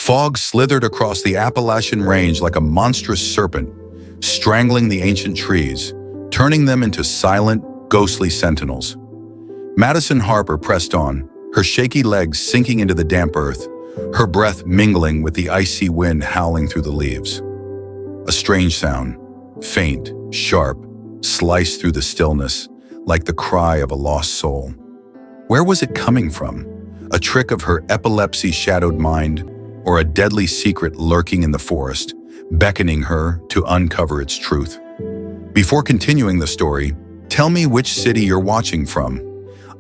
Fog slithered across the Appalachian range like a monstrous serpent, strangling the ancient trees, turning them into silent, ghostly sentinels. Madison Harper pressed on, her shaky legs sinking into the damp earth, her breath mingling with the icy wind howling through the leaves. A strange sound, faint, sharp, sliced through the stillness, like the cry of a lost soul. Where was it coming from? A trick of her epilepsy-shadowed mind, or a deadly secret lurking in the forest, beckoning her to uncover its truth? Before continuing the story, tell me which city you're watching from.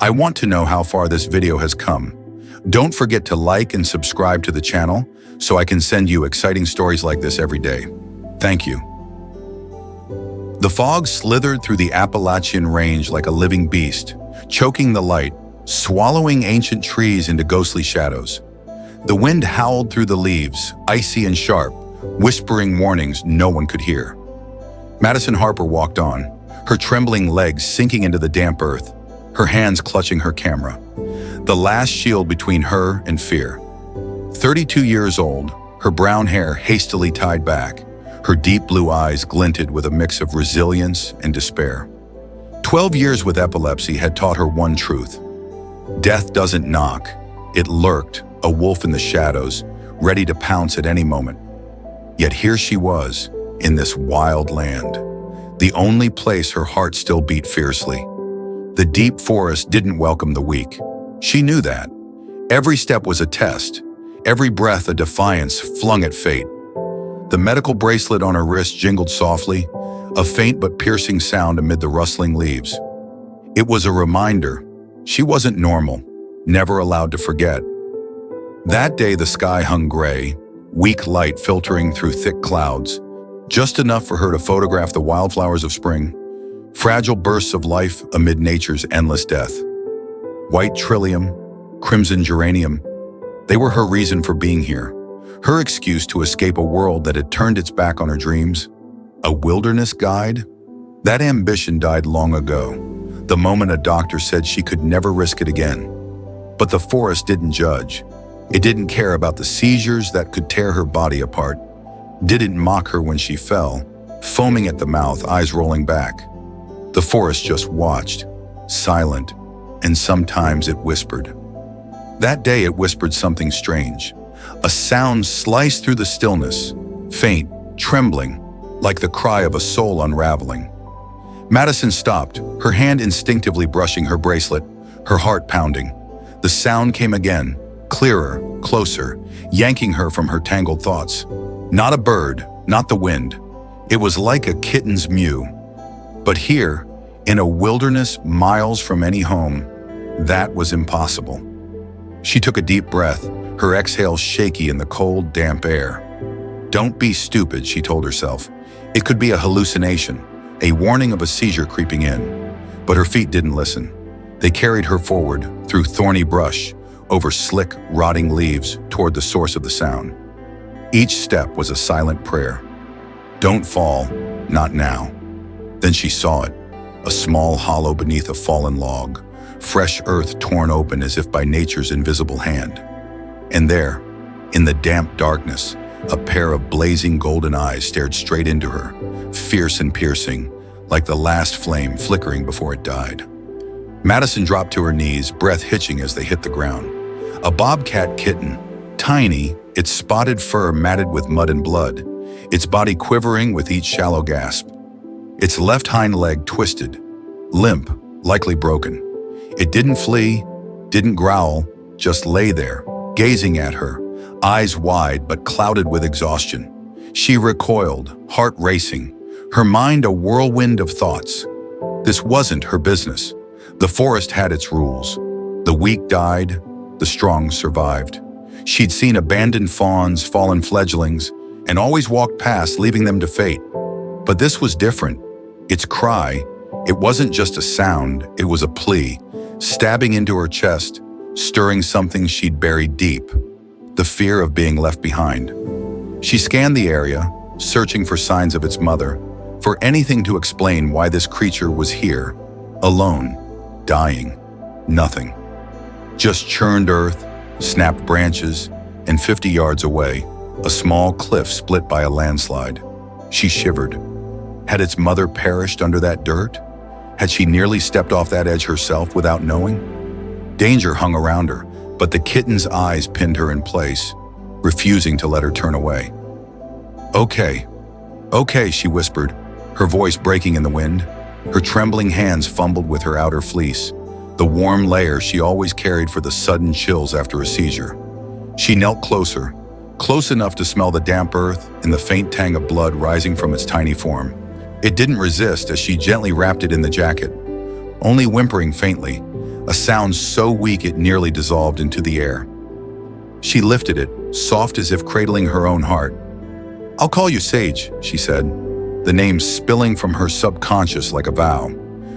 I want to know how far this video has come. Don't forget to like and subscribe to the channel so I can send you exciting stories like this every day. Thank you. The fog slithered through the Appalachian range like a living beast, choking the light, swallowing ancient trees into ghostly shadows. The wind howled through the leaves, icy and sharp, whispering warnings no one could hear. Madison Harper walked on, her trembling legs sinking into the damp earth, her hands clutching her camera, the last shield between her and fear. 32 years old, her brown hair hastily tied back, her deep blue eyes glinted with a mix of resilience and despair. 12 years with epilepsy had taught her one truth. Death doesn't knock, it lurked, a wolf in the shadows, ready to pounce at any moment. Yet here she was, in this wild land, the only place her heart still beat fiercely. The deep forest didn't welcome the weak. She knew that. Every step was a test, every breath a defiance flung at fate. The medical bracelet on her wrist jingled softly, a faint but piercing sound amid the rustling leaves. It was a reminder. She wasn't normal, never allowed to forget. That day the sky hung gray, weak light filtering through thick clouds, just enough for her to photograph the wildflowers of spring, fragile bursts of life amid nature's endless death. White trillium, crimson geranium, they were her reason for being here, her excuse to escape a world that had turned its back on her dreams. A wilderness guide? That ambition died long ago, the moment a doctor said she could never risk it again. But the forest didn't judge. It didn't care about the seizures that could tear her body apart, didn't mock her when she fell, foaming at the mouth, eyes rolling back. The forest just watched, silent, and sometimes it whispered. That day it whispered something strange. A sound sliced through the stillness, faint, trembling, like the cry of a soul unraveling. Madison stopped, her hand instinctively brushing her bracelet, her heart pounding. The sound came again, clearer, closer, yanking her from her tangled thoughts. Not a bird, not the wind. It was like a kitten's mew. But here, in a wilderness miles from any home, that was impossible. She took a deep breath, her exhale shaky in the cold, damp air. Don't be stupid, she told herself. It could be a hallucination, a warning of a seizure creeping in. But her feet didn't listen. They carried her forward, through thorny brush, over slick, rotting leaves, toward the source of the sound. Each step was a silent prayer. Don't fall, not now. Then she saw it, a small hollow beneath a fallen log, fresh earth torn open as if by nature's invisible hand. And there, in the damp darkness, a pair of blazing golden eyes stared straight into her, fierce and piercing, like the last flame flickering before it died. Madison dropped to her knees, breath hitching as they hit the ground. A bobcat kitten, tiny, its spotted fur matted with mud and blood, its body quivering with each shallow gasp. Its left hind leg twisted, limp, likely broken. It didn't flee, didn't growl, just lay there, gazing at her, eyes wide but clouded with exhaustion. She recoiled, heart racing, her mind a whirlwind of thoughts. This wasn't her business. The forest had its rules. The weak died, the strong survived. She'd seen abandoned fawns, fallen fledglings, and always walked past, leaving them to fate. But this was different. Its cry, it wasn't just a sound, it was a plea, stabbing into her chest, stirring something she'd buried deep, the fear of being left behind. She scanned the area, searching for signs of its mother, for anything to explain why this creature was here, alone, dying, nothing. Just churned earth, snapped branches, and 50 yards away, a small cliff split by a landslide. She shivered. Had its mother perished under that dirt? Had she nearly stepped off that edge herself without knowing? Danger hung around her, but the kitten's eyes pinned her in place, refusing to let her turn away. "Okay, okay," she whispered, her voice breaking in the wind. Her trembling hands fumbled with her outer fleece, the warm layer she always carried for the sudden chills after a seizure. She knelt closer, close enough to smell the damp earth and the faint tang of blood rising from its tiny form. It didn't resist as she gently wrapped it in the jacket, only whimpering faintly, a sound so weak it nearly dissolved into the air. She lifted it, soft as if cradling her own heart. "I'll call you Sage," she said, the name spilling from her subconscious like a vow.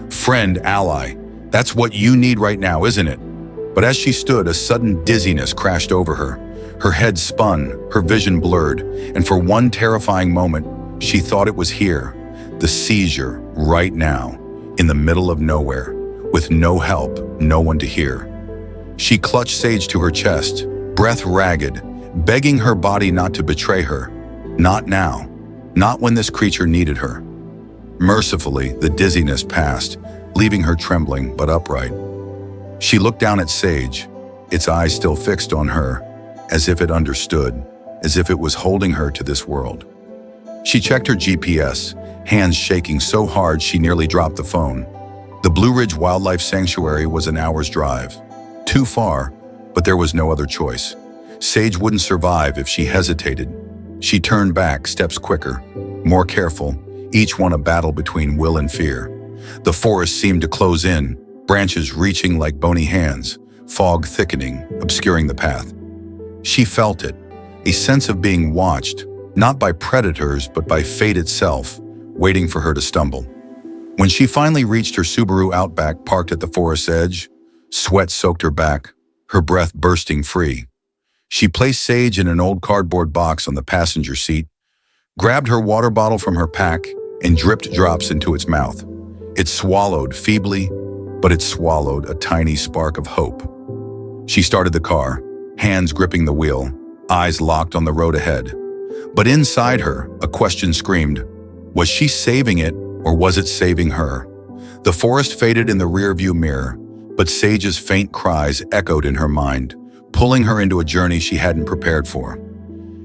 "Friend, ally, that's what you need right now, isn't it?" But as she stood, a sudden dizziness crashed over her. Her head spun, her vision blurred, and for one terrifying moment, she thought it was here, the seizure, right now, in the middle of nowhere, with no help, no one to hear. She clutched Sage to her chest, breath ragged, begging her body not to betray her. Not now, not when this creature needed her. Mercifully, the dizziness passed, leaving her trembling but upright. She looked down at Sage, its eyes still fixed on her, as if it understood, as if it was holding her to this world. She checked her GPS, hands shaking so hard she nearly dropped the phone. The Blue Ridge Wildlife Sanctuary was an hour's drive. Too far, but there was no other choice. Sage wouldn't survive if she hesitated. She turned back, steps quicker, more careful, each one a battle between will and fear. The forest seemed to close in, branches reaching like bony hands, fog thickening, obscuring the path. She felt it, a sense of being watched, not by predators but by fate itself, waiting for her to stumble. When she finally reached her Subaru Outback parked at the forest's edge, sweat soaked her back, her breath bursting free. She placed Sage in an old cardboard box on the passenger seat, grabbed her water bottle from her pack, and dripped drops into its mouth. It swallowed feebly, but it swallowed a tiny spark of hope. She started the car, hands gripping the wheel, eyes locked on the road ahead. But inside her, a question screamed, was she saving it or was it saving her? The forest faded in the rearview mirror, but Sage's faint cries echoed in her mind, pulling her into a journey she hadn't prepared for.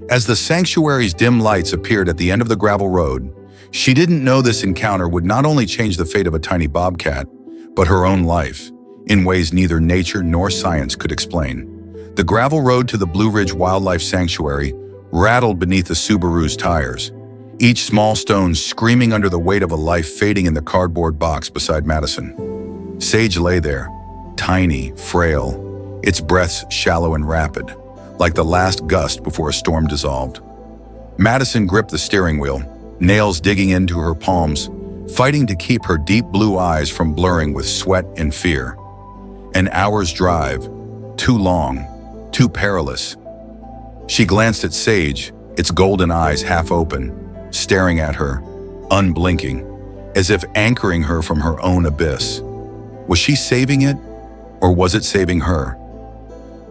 As the sanctuary's dim lights appeared at the end of the gravel road, she didn't know this encounter would not only change the fate of a tiny bobcat, but her own life, in ways neither nature nor science could explain. The gravel road to the Blue Ridge Wildlife Sanctuary rattled beneath the Subaru's tires, each small stone screaming under the weight of a life fading in the cardboard box beside Madison. Sage lay there, tiny, frail, its breaths shallow and rapid, like the last gust before a storm dissolved. Madison gripped the steering wheel, nails digging into her palms, fighting to keep her deep blue eyes from blurring with sweat and fear. An hour's drive, too long, too perilous. She glanced at Sage, its golden eyes half open, staring at her, unblinking, as if anchoring her from her own abyss. Was she saving it, or was it saving her?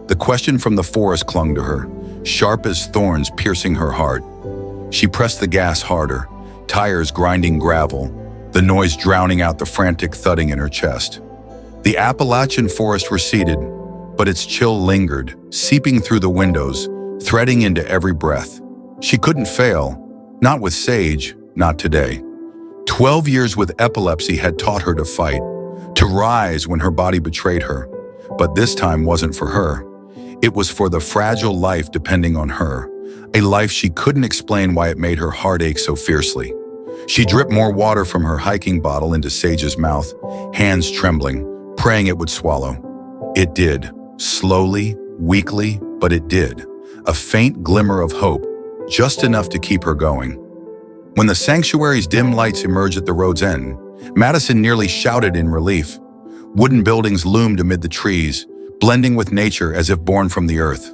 The question from the forest clung to her, sharp as thorns piercing her heart. She pressed the gas harder, tires grinding gravel, the noise drowning out the frantic thudding in her chest. The Appalachian forest receded, but its chill lingered, seeping through the windows, threading into every breath. She couldn't fail, not with Sage, not today. 12 years with epilepsy had taught her to fight, to rise when her body betrayed her. But this time wasn't for her. It was for the fragile life depending on her, a life she couldn't explain why it made her heart ache so fiercely. She dripped more water from her hiking bottle into Sage's mouth, hands trembling, praying it would swallow. It did, slowly, weakly, but it did. A faint glimmer of hope, just enough to keep her going. When the sanctuary's dim lights emerged at the road's end, Madison nearly shouted in relief. Wooden buildings loomed amid the trees, blending with nature as if born from the earth.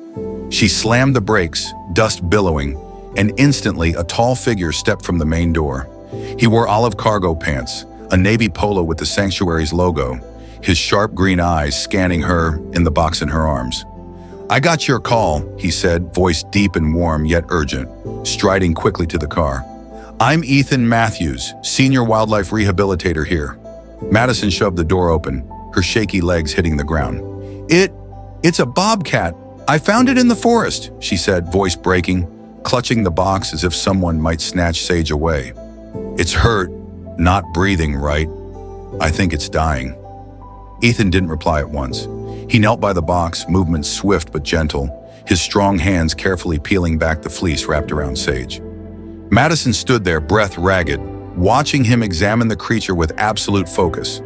She slammed the brakes, dust billowing, and instantly a tall figure stepped from the main door. He wore olive cargo pants, a navy polo with the sanctuary's logo, his sharp green eyes scanning her in the box in her arms. "I got your call," he said, voice deep and warm yet urgent, striding quickly to the car. "I'm Ethan Matthews, senior wildlife rehabilitator here." Madison shoved the door open, her shaky legs hitting the ground. It's a bobcat. I found it in the forest," she said, voice breaking, clutching the box as if someone might snatch Sage away. "It's hurt, not breathing right. I think it's dying." Ethan didn't reply at once. He knelt by the box, movements swift but gentle, his strong hands carefully peeling back the fleece wrapped around Sage. Madison stood there, breath ragged, watching him examine the creature with absolute focus.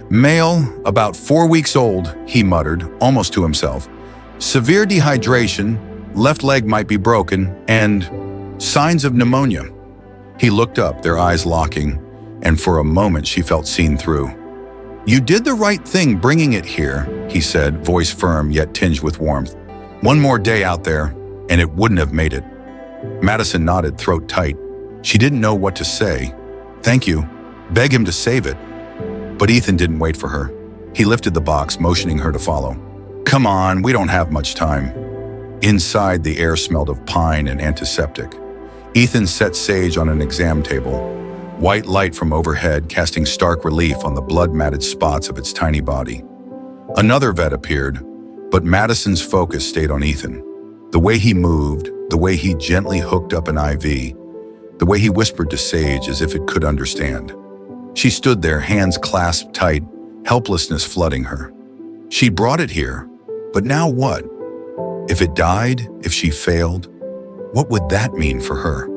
"Male, about 4 weeks old," he muttered, almost to himself. "Severe dehydration, left leg might be broken, and signs of pneumonia." He looked up, their eyes locking, and for a moment she felt seen through. "You did the right thing bringing it here," he said, voice firm yet tinged with warmth. "One more day out there, and it wouldn't have made it." Madison nodded, throat tight. She didn't know what to say. "Thank you. Beg him to save it." But Ethan didn't wait for her. He lifted the box, motioning her to follow. "Come on, we don't have much time." Inside, the air smelled of pine and antiseptic. Ethan set Sage on an exam table, white light from overhead casting stark relief on the blood-matted spots of its tiny body. Another vet appeared, but Madison's focus stayed on Ethan. The way he moved, the way he gently hooked up an IV, the way he whispered to Sage as if it could understand. She stood there, hands clasped tight, helplessness flooding her. She brought it here, but now what? If it died, if she failed, what would that mean for her?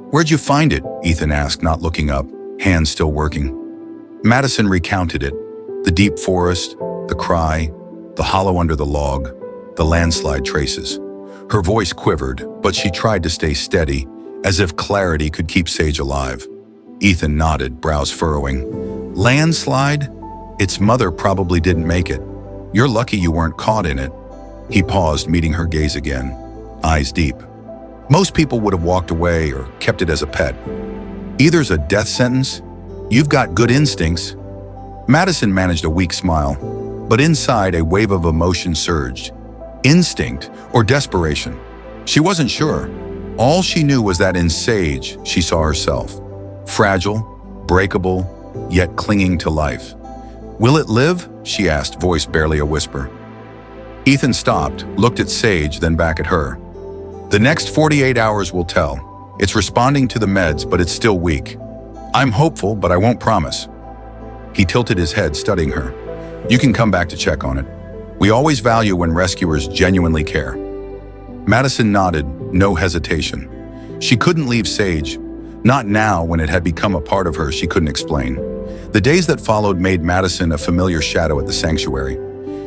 "Where'd you find it?" Ethan asked, not looking up, hands still working. Madison recounted it. The deep forest, the cry, the hollow under the log, the landslide traces. Her voice quivered, but she tried to stay steady, as if clarity could keep Sage alive. Ethan nodded, brows furrowing. "Landslide? Its mother probably didn't make it. You're lucky you weren't caught in it." He paused, meeting her gaze again, eyes deep. "Most people would have walked away or kept it as a pet. Either's a death sentence. You've got good instincts." Madison managed a weak smile, but inside a wave of emotion surged. Instinct or desperation? She wasn't sure. All she knew was that in Sage, she saw herself. Fragile, breakable, yet clinging to life. "Will it live?" she asked, voice barely a whisper. Ethan stopped, looked at Sage, then back at her. "The next 48 hours will tell. It's responding to the meds, but it's still weak. I'm hopeful, but I won't promise." He tilted his head, studying her. "You can come back to check on it. We always value when rescuers genuinely care." Madison nodded, no hesitation. She couldn't leave Sage. Not now, when it had become a part of her she couldn't explain. The days that followed made Madison a familiar shadow at the sanctuary.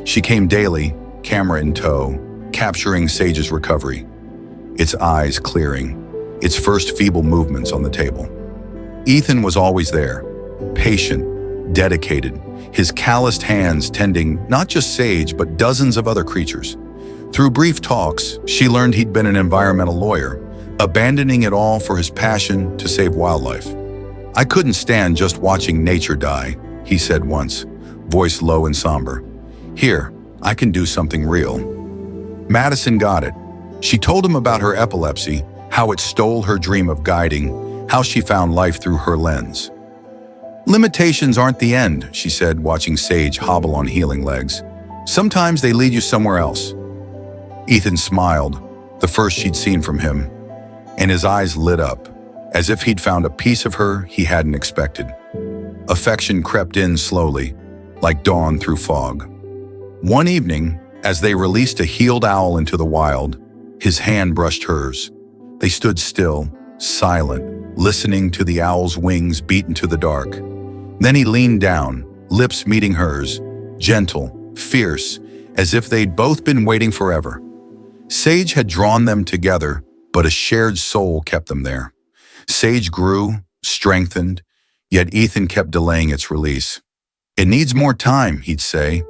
She came daily, camera in tow, capturing Sage's recovery. Its eyes clearing, its first feeble movements on the table. Ethan was always there, patient, dedicated, his calloused hands tending not just Sage, but dozens of other creatures. Through brief talks, she learned he'd been an environmental lawyer, abandoning it all for his passion to save wildlife. "I couldn't stand just watching nature die," he said once, voice low and somber. "Here, I can do something real." Madison got it. She told him about her epilepsy, how it stole her dream of guiding, how she found life through her lens. "Limitations aren't the end," she said, watching Sage hobble on healing legs. "Sometimes they lead you somewhere else." Ethan smiled, the first she'd seen from him, and his eyes lit up, as if he'd found a piece of her he hadn't expected. Affection crept in slowly, like dawn through fog. One evening, as they released a healed owl into the wild, his hand brushed hers. They stood still, silent, listening to the owl's wings beat into the dark. Then he leaned down, lips meeting hers, gentle, fierce, as if they'd both been waiting forever. Sage had drawn them together, but a shared soul kept them there. Sage grew, strengthened, yet Ethan kept delaying its release. "It needs more time," he'd say,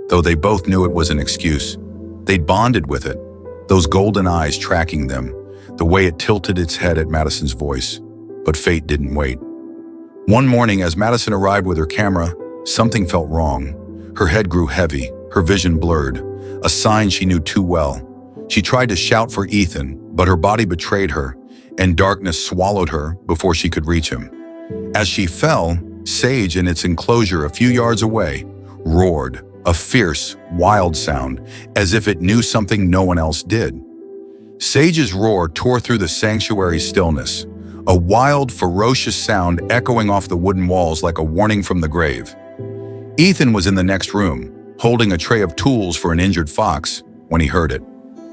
though they both knew it was an excuse. They'd bonded with it, those golden eyes tracking them, the way it tilted its head at Madison's voice. But fate didn't wait. One morning, as Madison arrived with her camera, something felt wrong. Her head grew heavy, her vision blurred, a sign she knew too well. She tried to shout for Ethan, but her body betrayed her, and darkness swallowed her before she could reach him. As she fell, Sage, in its enclosure a few yards away, roared, a fierce, wild sound, as if it knew something no one else did. Sage's roar tore through the sanctuary's stillness, a wild, ferocious sound echoing off the wooden walls like a warning from the grave. Ethan was in the next room, holding a tray of tools for an injured fox, when he heard it.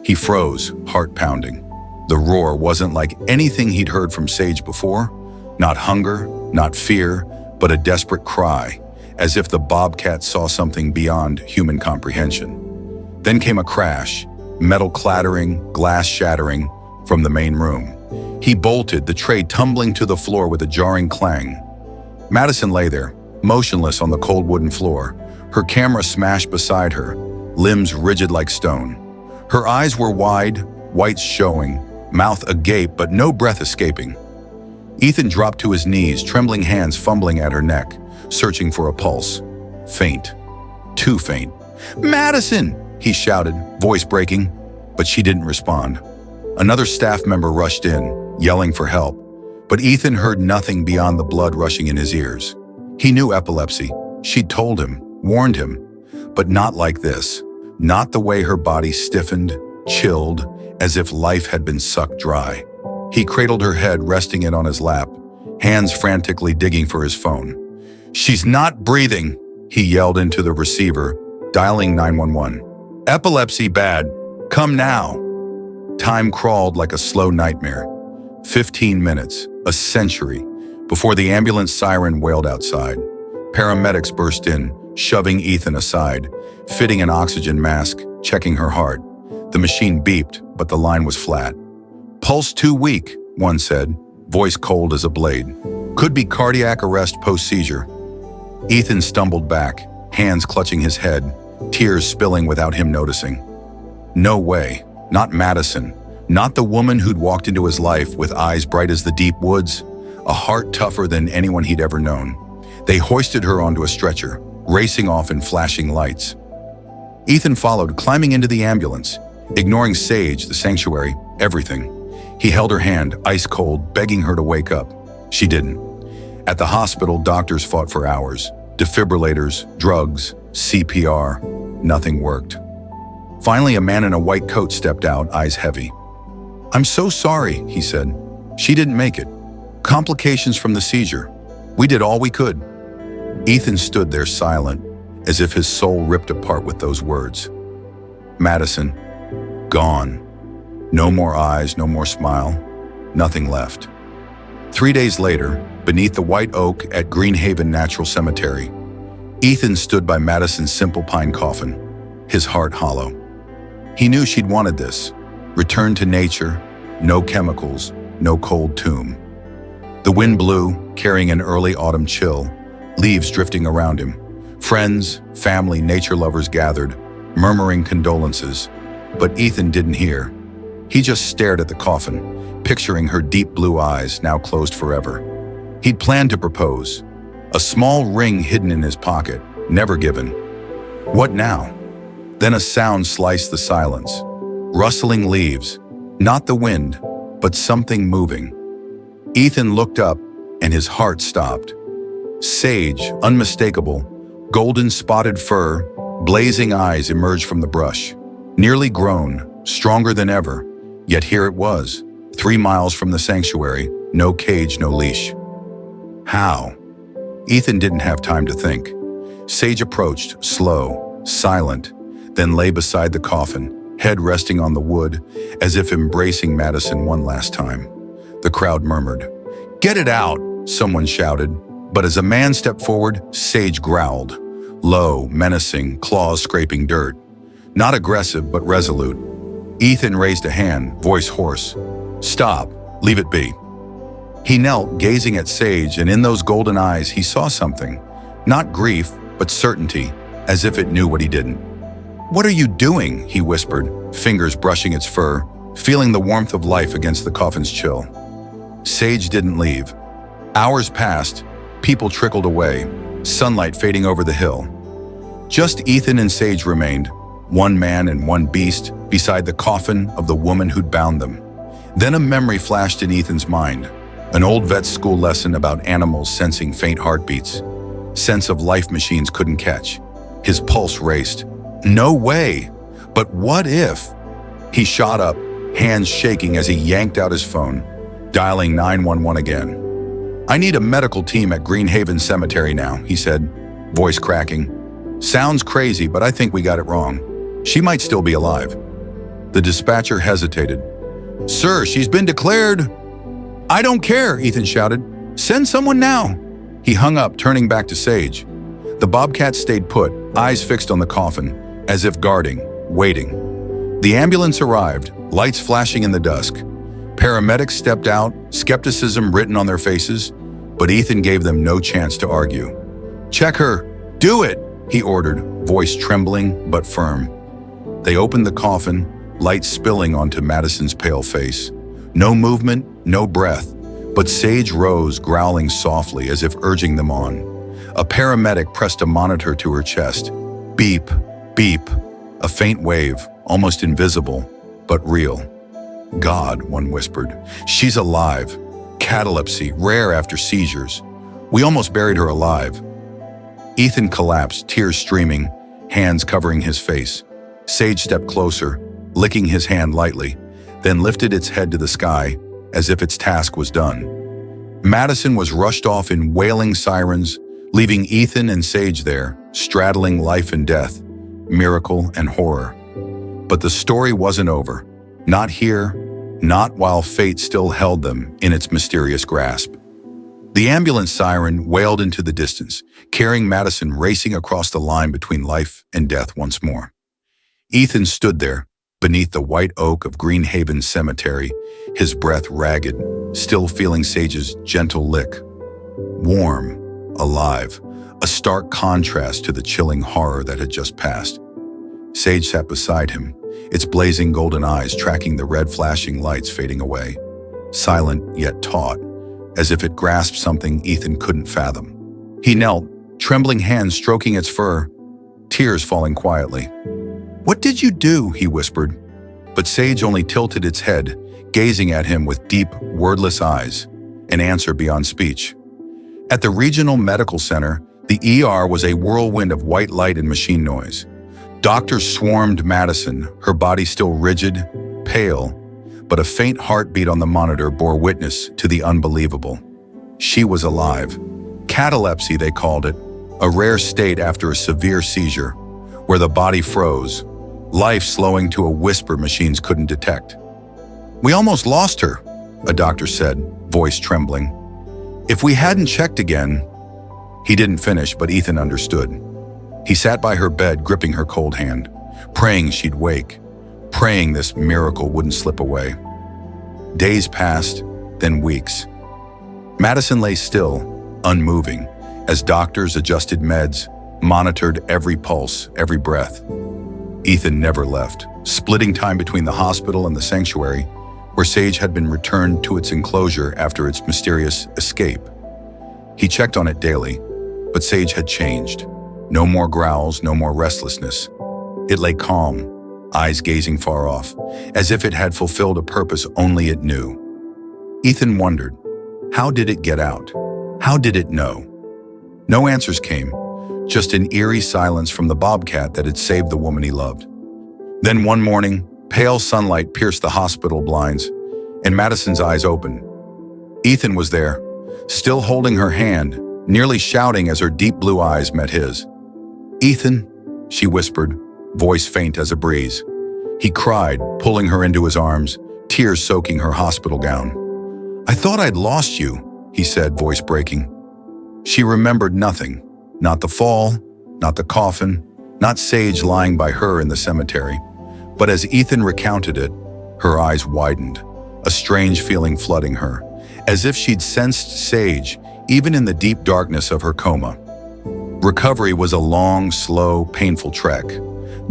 He froze, heart pounding. The roar wasn't like anything he'd heard from Sage before. Not hunger, not fear, but a desperate cry, as if the Bobcat saw something beyond human comprehension. Then came a crash, metal clattering, glass shattering, from the main room. He bolted, the tray tumbling to the floor with a jarring clang. Madison lay there, motionless on the cold wooden floor, her camera smashed beside her, limbs rigid like stone. Her eyes were wide, whites showing, mouth agape but no breath escaping. Ethan dropped to his knees, trembling hands fumbling at her neck, searching for a pulse. Faint. Too faint. "Madison!" he shouted, voice breaking, but she didn't respond. Another staff member rushed in, yelling for help, but Ethan heard nothing beyond the blood rushing in his ears. He knew epilepsy. She'd told him, warned him, but not like this. Not the way her body stiffened, chilled, as if life had been sucked dry. He cradled her head, resting it on his lap, hands frantically digging for his phone. "She's not breathing," he yelled into the receiver, dialing 911. "Epilepsy bad. Come now." Time crawled like a slow nightmare. 15 minutes, a century, before the ambulance siren wailed outside. Paramedics burst in, shoving Ethan aside, fitting an oxygen mask, checking her heart. The machine beeped, but the line was flat. "Pulse too weak," one said, voice cold as a blade. "Could be cardiac arrest post-seizure." Ethan stumbled back, hands clutching his head, tears spilling without him noticing. No way, not Madison, not the woman who'd walked into his life with eyes bright as the deep woods, a heart tougher than anyone he'd ever known. They hoisted her onto a stretcher, racing off in flashing lights. Ethan followed, climbing into the ambulance, ignoring Sage, the sanctuary, everything. He held her hand, ice cold, begging her to wake up. She didn't. At the hospital, doctors fought for hours. Defibrillators, drugs, CPR. Nothing worked. Finally, a man in a white coat stepped out, eyes heavy. "I'm so sorry," he said. "She didn't make it. Complications from the seizure. We did all we could." Ethan stood there silent, as if his soul ripped apart with those words. Madison, gone. No more eyes, no more smile, nothing left. 3 days later, beneath the white oak at Greenhaven Natural Cemetery, Ethan stood by Madison's simple pine coffin, his heart hollow. He knew she'd wanted this. Return to nature, no chemicals, no cold tomb. The wind blew, carrying an early autumn chill, leaves drifting around him. Friends, family, nature lovers gathered, murmuring condolences. But Ethan didn't hear. He just stared at the coffin, picturing her deep blue eyes now closed forever. He'd planned to propose. A small ring hidden in his pocket, never given. What now? Then a sound sliced the silence. Rustling leaves, not the wind, but something moving. Ethan looked up, and his heart stopped. Sage, unmistakable, golden spotted fur, blazing eyes emerged from the brush. Nearly grown, stronger than ever, yet here it was, 3 miles from the sanctuary, no cage, no leash. How? Ethan didn't have time to think. Sage approached, slow, silent, then lay beside the coffin, head resting on the wood, as if embracing Madison one last time. The crowd murmured. "Get it out," someone shouted, but as a man stepped forward, Sage growled. Low, menacing, claws scraping dirt. Not aggressive, but resolute. Ethan raised a hand, voice hoarse. "Stop, leave it be." He knelt, gazing at Sage, and in those golden eyes he saw something. Not grief, but certainty, as if it knew what he didn't. "What are you doing?" he whispered, fingers brushing its fur, feeling the warmth of life against the coffin's chill. Sage didn't leave. Hours passed, people trickled away, sunlight fading over the hill. Just Ethan and Sage remained, one man and one beast, beside the coffin of the woman who'd bound them. Then a memory flashed in Ethan's mind, an old vet's school lesson about animals sensing faint heartbeats, sense of life machines couldn't catch. His pulse raced. No way! But what if? He shot up, hands shaking as he yanked out his phone, dialing 911 again. "I need a medical team at Greenhaven Cemetery now," he said, voice cracking. "Sounds crazy, but I think we got it wrong. She might still be alive." The dispatcher hesitated. "Sir, she's been declared—" "I don't care," Ethan shouted. "Send someone now." He hung up, turning back to Sage. The Bobcat stayed put, eyes fixed on the coffin, as if guarding, waiting. The ambulance arrived, lights flashing in the dusk. Paramedics stepped out, skepticism written on their faces, but Ethan gave them no chance to argue. "Check her! Do it!" he ordered, voice trembling but firm. They opened the coffin, light spilling onto Madison's pale face. No movement, no breath, but Sage rose, growling softly as if urging them on. A paramedic pressed a monitor to her chest. Beep, beep, a faint wave, almost invisible, but real. "God," one whispered, "she's alive. Catalepsy, rare after seizures. We almost buried her alive." Ethan collapsed, tears streaming, hands covering his face. Sage stepped closer, licking his hand lightly, then lifted its head to the sky as if its task was done. Madison was rushed off in wailing sirens, leaving Ethan and Sage there, straddling life and death, miracle and horror. But the story wasn't over. Not here, not while fate still held them in its mysterious grasp. The ambulance siren wailed into the distance, carrying Madison racing across the line between life and death once more. Ethan stood there, beneath the white oak of Greenhaven Cemetery, his breath ragged, still feeling Sage's gentle lick. Warm, alive, a stark contrast to the chilling horror that had just passed. Sage sat beside him, its blazing golden eyes tracking the red flashing lights fading away, silent yet taut, as if it grasped something Ethan couldn't fathom. He knelt, trembling hands stroking its fur, tears falling quietly. "What did you do?" he whispered. But Sage only tilted its head, gazing at him with deep, wordless eyes, an answer beyond speech. At the regional medical center, the ER was a whirlwind of white light and machine noise. Doctors swarmed Madison, her body still rigid, pale, but a faint heartbeat on the monitor bore witness to the unbelievable. She was alive. Catalepsy, they called it, a rare state after a severe seizure, where the body froze, life slowing to a whisper machines couldn't detect. "We almost lost her," a doctor said, voice trembling. "If we hadn't checked again—" He didn't finish, but Ethan understood. He sat by her bed, gripping her cold hand, praying she'd wake, praying this miracle wouldn't slip away. Days passed, then weeks. Madison lay still, unmoving, as doctors adjusted meds, monitored every pulse, every breath. Ethan never left, splitting time between the hospital and the sanctuary, where Sage had been returned to its enclosure after its mysterious escape. He checked on it daily, but Sage had changed. No more growls, no more restlessness. It lay calm, eyes gazing far off, as if it had fulfilled a purpose only it knew. Ethan wondered, how did it get out? How did it know? No answers came, just an eerie silence from the Bobcat that had saved the woman he loved. Then one morning, pale sunlight pierced the hospital blinds, and Madison's eyes opened. Ethan was there, still holding her hand, nearly shouting as her deep blue eyes met his. "Ethan," she whispered, voice faint as a breeze. He cried, pulling her into his arms, tears soaking her hospital gown. "I thought I'd lost you," he said, voice breaking. She remembered nothing, not the fall, not the coffin, not Sage lying by her in the cemetery. But as Ethan recounted it, her eyes widened, a strange feeling flooding her, as if she'd sensed Sage even in the deep darkness of her coma. Recovery was a long, slow, painful trek.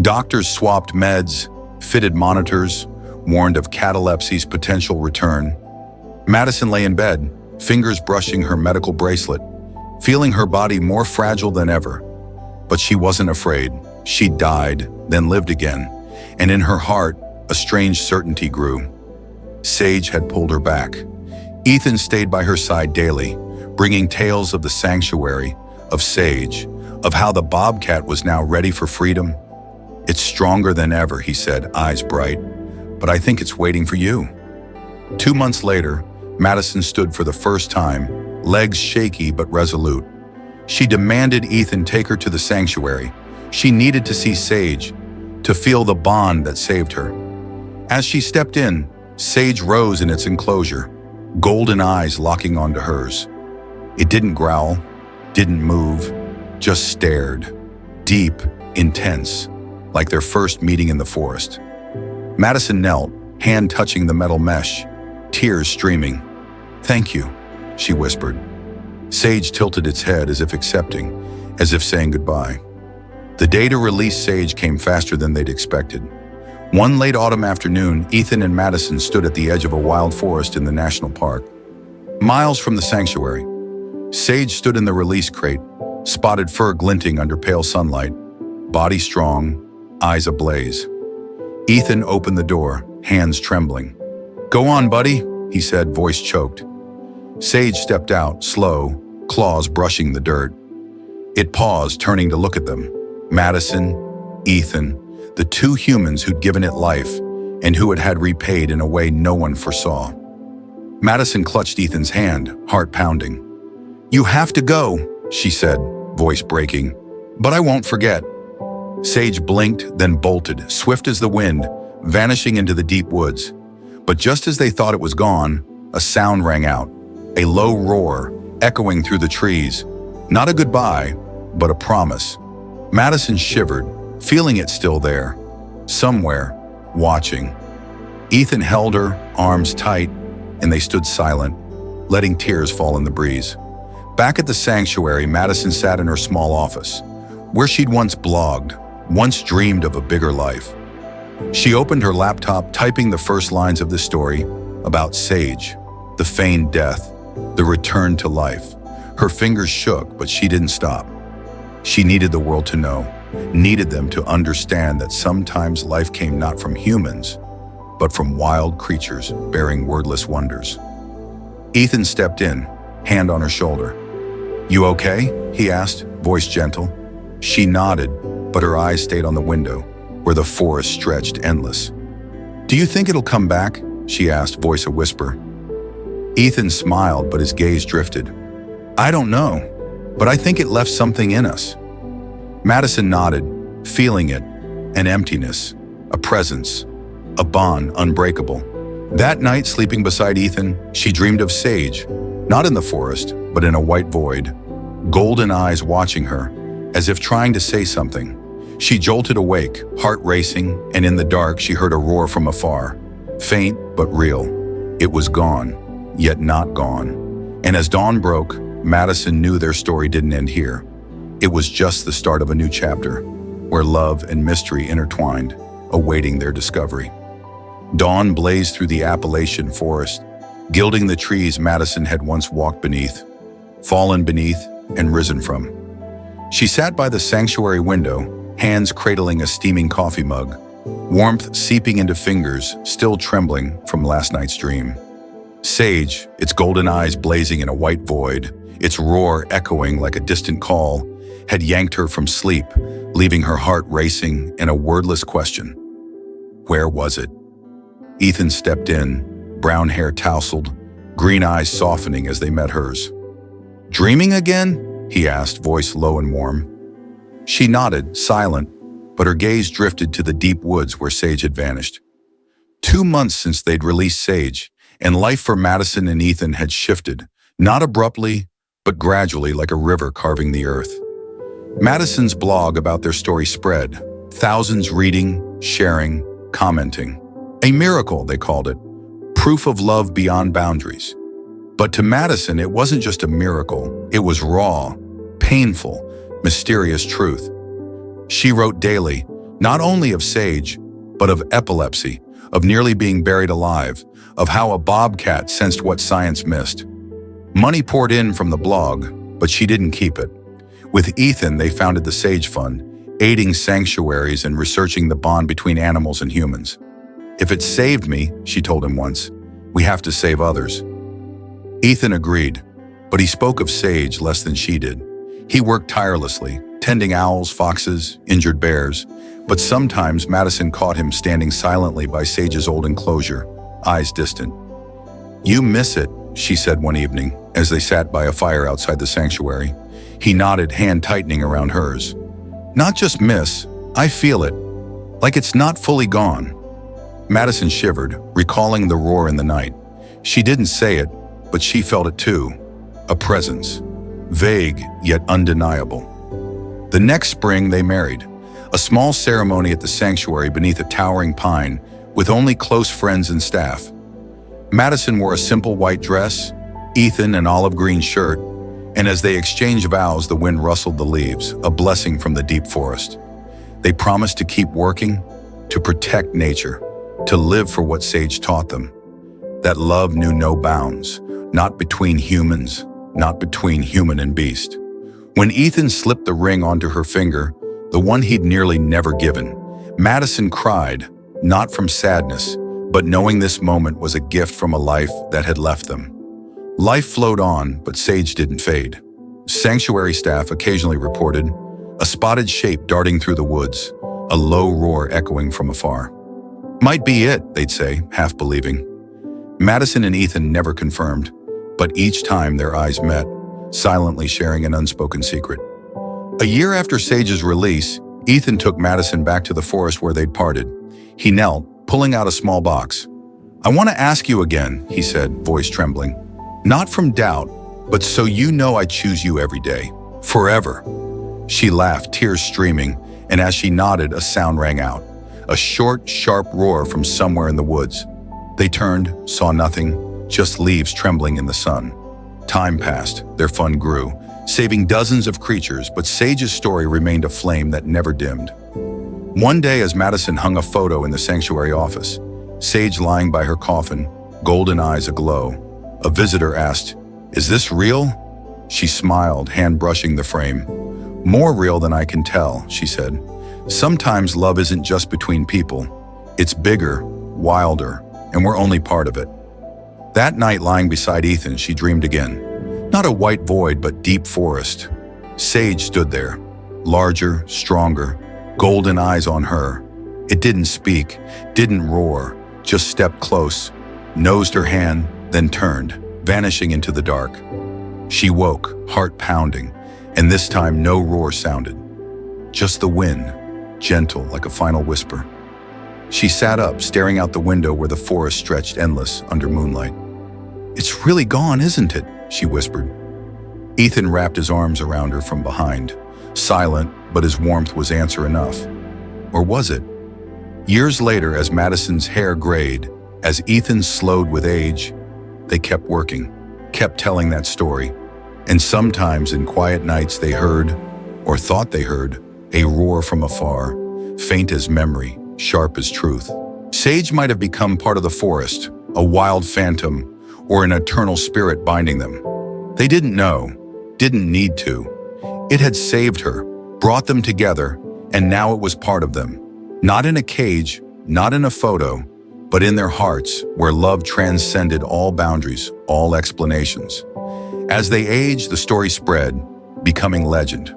Doctors swapped meds, fitted monitors, warned of catalepsy's potential return. Madison lay in bed, fingers brushing her medical bracelet, feeling her body more fragile than ever. But she wasn't afraid, She died, then lived again, and in her heart, a strange certainty grew. Sage had pulled her back. Ethan stayed by her side daily, bringing tales of the sanctuary, of Sage, of how the Bobcat was now ready for freedom. "It's stronger than ever," he said, eyes bright, "but I think it's waiting for you." 2 months later, Madison stood for the first time, legs shaky but resolute. She demanded Ethan take her to the sanctuary. She needed to see Sage, to feel the bond that saved her. As she stepped in, Sage rose in its enclosure, golden eyes locking onto hers. It didn't growl, didn't move, just stared, deep, intense, like their first meeting in the forest. Madison knelt, hand touching the metal mesh, tears streaming. "Thank you," she whispered. Sage tilted its head as if accepting, as if saying goodbye. The day to release Sage came faster than they'd expected. One late autumn afternoon, Ethan and Madison stood at the edge of a wild forest in the national park, miles from the sanctuary. Sage stood in the release crate, spotted fur glinting under pale sunlight, body strong, eyes ablaze. Ethan opened the door, hands trembling. "Go on, buddy," he said, voice choked. Sage stepped out, slow, claws brushing the dirt. It paused, turning to look at them. Madison, Ethan, the two humans who'd given it life and who it had repaid in a way no one foresaw. Madison clutched Ethan's hand, heart pounding. "You have to go," she said, voice breaking. "But I won't forget." Sage blinked, then bolted, swift as the wind, vanishing into the deep woods. But just as they thought it was gone, a sound rang out, a low roar, echoing through the trees. Not a goodbye, but a promise. Madison shivered, feeling it still there, somewhere, watching. Ethan held her, arms tight, and they stood silent, letting tears fall in the breeze. Back at the sanctuary, Madison sat in her small office, where she'd once blogged, once dreamed of a bigger life. She opened her laptop, typing the first lines of the story about Sage, the feigned death, the return to life. Her fingers shook, but she didn't stop. She needed the world to know, needed them to understand that sometimes life came not from humans, but from wild creatures bearing wordless wonders. Ethan stepped in, hand on her shoulder. "You okay?" he asked, voice gentle. She nodded, but her eyes stayed on the window, where the forest stretched endless. "Do you think it'll come back?" she asked, voice a whisper. Ethan smiled, but his gaze drifted. "I don't know, but I think it left something in us." Madison nodded, feeling it, an emptiness, a presence, a bond unbreakable. That night, sleeping beside Ethan, she dreamed of Sage, not in the forest, but in a white void, golden eyes watching her, as if trying to say something. She jolted awake, heart racing, and in the dark she heard a roar from afar, faint but real. It was gone, yet not gone. And as dawn broke, Madison knew their story didn't end here. It was just the start of a new chapter, where love and mystery intertwined, awaiting their discovery. Dawn blazed through the Appalachian forest, gilding the trees Madison had once walked beneath, fallen beneath, and risen from. She sat by the sanctuary window, hands cradling a steaming coffee mug, warmth seeping into fingers still trembling from last night's dream. Sage, its golden eyes blazing in a white void, its roar echoing like a distant call, had yanked her from sleep, leaving her heart racing in a wordless question. Where was it? Ethan stepped in, brown hair tousled, green eyes softening as they met hers. "Dreaming again?" he asked, voice low and warm. She nodded, silent, but her gaze drifted to the deep woods where Sage had vanished. 2 months since they'd released Sage, and life for Madison and Ethan had shifted, not abruptly, but gradually like a river carving the earth. Madison's blog about their story spread, thousands reading, sharing, commenting. A miracle, they called it, proof of love beyond boundaries. But to Madison, it wasn't just a miracle, it was raw, painful, mysterious truth. She wrote daily, not only of Sage, but of epilepsy, of nearly being buried alive, of how a bobcat sensed what science missed. Money poured in from the blog, but she didn't keep it. With Ethan, they founded the Sage Fund, aiding sanctuaries and researching the bond between animals and humans. If it saved me, she told him once, we have to save others. Ethan agreed, but he spoke of Sage less than she did. He worked tirelessly, tending owls, foxes, injured bears, but sometimes Madison caught him standing silently by Sage's old enclosure, eyes distant. You miss it, she said one evening, as they sat by a fire outside the sanctuary. He nodded, hand tightening around hers. Not just miss, I feel it, like it's not fully gone. Madison shivered, recalling the roar in the night. She didn't say it, but she felt it too. A presence, vague yet undeniable. The next spring they married, a small ceremony at the sanctuary beneath a towering pine with only close friends and staff. Madison wore a simple white dress, Ethan an olive green shirt, and as they exchanged vows, the wind rustled the leaves, a blessing from the deep forest. They promised to keep working, to protect nature, to live for what Sage taught them. That love knew no bounds, not between humans, not between human and beast. When Ethan slipped the ring onto her finger, the one he'd nearly never given, Madison cried, not from sadness, but knowing this moment was a gift from a life that had left them. Life flowed on, but Sage didn't fade. Sanctuary staff occasionally reported a spotted shape darting through the woods, a low roar echoing from afar. Might be it, they'd say, half believing. Madison and Ethan never confirmed, but each time their eyes met, silently sharing an unspoken secret. A year after Sage's release, Ethan took Madison back to the forest where they'd parted. He knelt, pulling out a small box. I want to ask you again, he said, voice trembling. Not from doubt, but so you know I choose you every day, forever. She laughed, tears streaming, and as she nodded, a sound rang out. A short, sharp roar from somewhere in the woods. They turned, saw nothing, just leaves trembling in the sun. Time passed, their fun grew, saving dozens of creatures, but Sage's story remained a flame that never dimmed. One day, as Madison hung a photo in the sanctuary office, Sage lying by her coffin, golden eyes aglow, a visitor asked, "Is this real?" She smiled, hand brushing the frame. "More real than I can tell," she said. "Sometimes love isn't just between people. It's bigger, wilder, and we're only part of it." That night, lying beside Ethan, she dreamed again. Not a white void, but deep forest. Sage stood there, larger, stronger, golden eyes on her. It didn't speak, didn't roar, just stepped close, nosed her hand, then turned, vanishing into the dark. She woke, heart pounding, and this time no roar sounded. Just the wind, gentle like a final whisper. She sat up, staring out the window where the forest stretched endless under moonlight. "It's really gone, isn't it?" she whispered. Ethan wrapped his arms around her from behind, silent, but his warmth was answer enough. Or was it? Years later, as Madison's hair grayed, as Ethan slowed with age, they kept working, kept telling that story. And sometimes in quiet nights they heard, or thought they heard, a roar from afar, faint as memory, sharp as truth. Sage might have become part of the forest, a wild phantom, or an eternal spirit binding them. They didn't know, didn't need to. It had saved her, brought them together, and now it was part of them. Not in a cage, not in a photo, but in their hearts, where love transcended all boundaries, all explanations. As they aged, the story spread, becoming legend.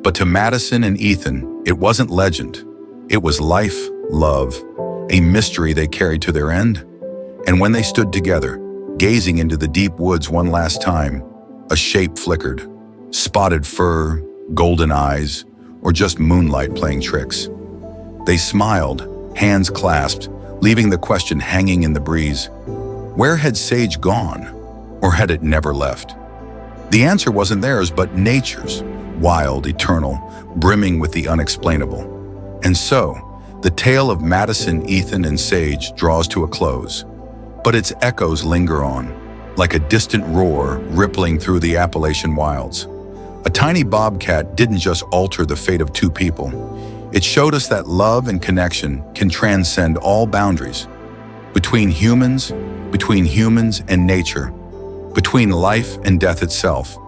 But to Madison and Ethan, it wasn't legend. It was life, love, a mystery they carried to their end. And when they stood together, gazing into the deep woods one last time, a shape flickered. Spotted fur, golden eyes, or just moonlight playing tricks. They smiled, hands clasped, leaving the question hanging in the breeze. Where had Sage gone? Or had it never left? The answer wasn't theirs, but nature's, wild, eternal, brimming with the unexplainable. And so, the tale of Madison, Ethan, and Sage draws to a close. But its echoes linger on, like a distant roar rippling through the Appalachian wilds. A tiny bobcat didn't just alter the fate of two people. It showed us that love and connection can transcend all boundaries. Between humans and nature, between life and death itself.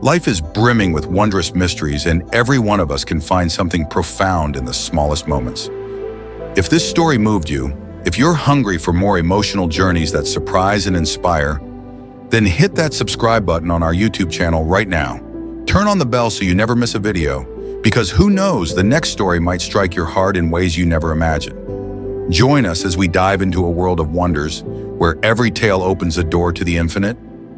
Life is brimming with wondrous mysteries, and every one of us can find something profound in the smallest moments. If this story moved you, if you're hungry for more emotional journeys that surprise and inspire, then hit that subscribe button on our YouTube channel right now. Turn on the bell so you never miss a video, because who knows, the next story might strike your heart in ways you never imagined. Join us as we dive into a world of wonders where every tale opens a door to the infinite